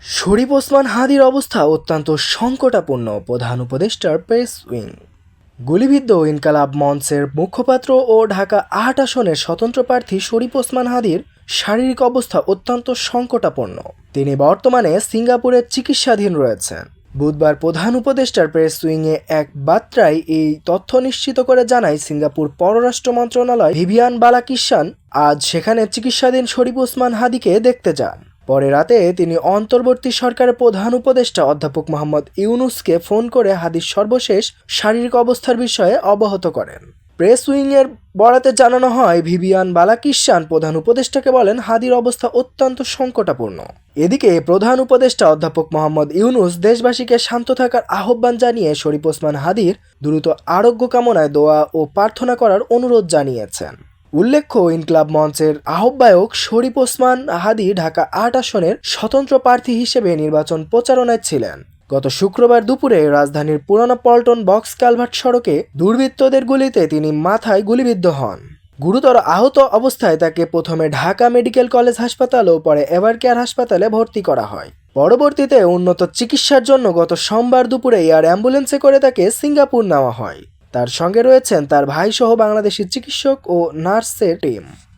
শরীফ ওসমান হাদীর অবস্থা অত্যন্ত সংকটাপন্ন, প্রধান উপদেষ্টার প্রেস উইং। গুলিবিদ্ধ ইনকালাব মঞ্চের মুখপাত্র ও ঢাকা ৮ আসনের স্বতন্ত্র প্রার্থী শরীফ ওসমান হাদীর শারীরিক অবস্থা অত্যন্ত সংকটাপন্ন। তিনি বর্তমানে সিঙ্গাপুরে চিকিৎসাধীন রয়েছেন। বুধবার প্রধান উপদেষ্টার প্রেস উইংয়ে এক বার্তায় এই তথ্য নিশ্চিত করে জানায় সিঙ্গাপুর পররাষ্ট্র মন্ত্রণালয়। ভিভিয়ান বালাকিসান আজ সেখানে চিকিৎসাধীন শরীফ ওসমান হাদীকে দেখতে যান। পরে রাতে তিনি অন্তর্বর্তী সরকারের প্রধান উপদেষ্টা অধ্যাপক মোহাম্মদ ইউনূসকে ফোন করে হাদীর সর্বশেষ শারীরিক অবস্থার বিষয়ে অবগত করেন। প্রেস উইংয়ের বরাতে জানানো হয়, ভিভিয়ান বালাকিসান প্রধান উপদেষ্টাকে বলেন হাদীর অবস্থা অত্যন্ত সংকটাপন্ন। এদিকে প্রধান উপদেষ্টা অধ্যাপক মোহাম্মদ ইউনূস দেশবাসীকে শান্ত থাকার আহ্বান জানিয়ে শরীফ ওসমান হাদীর দ্রুত আরোগ্য কামনায় দোয়া ও প্রার্থনা করার অনুরোধ জানিয়েছেন। উল্লেখ্য, ইনকিলাব মঞ্চের আহ্বায়ক শরীফ ওসমান হাদী ঢাকা ৮ আসনের স্বতন্ত্র প্রার্থী হিসেবে নির্বাচন প্রচারণায় ছিলেন। গত শুক্রবার দুপুরে রাজধানীর পুরানা পল্টন বক্স কালভার্ট সড়কে দুর্বৃত্তদের গুলিতে তিনি মাথায় গুলিবিদ্ধ হন। গুরুতর আহত অবস্থায় তাকে প্রথমে ঢাকা মেডিকেল কলেজ হাসপাতাল ও পরে এভারকেয়ার হাসপাতালে ভর্তি করা হয়। পরবর্তীতে উন্নত চিকিৎসার জন্য গত সোমবার দুপুরে এয়ার অ্যাম্বুলেন্সে করে তাকে সিঙ্গাপুর নেওয়া হয়। তার সঙ্গে রয়েছেন তার ভাইসহ বাংলাদেশি চিকিৎসক ও নার্সের টিম।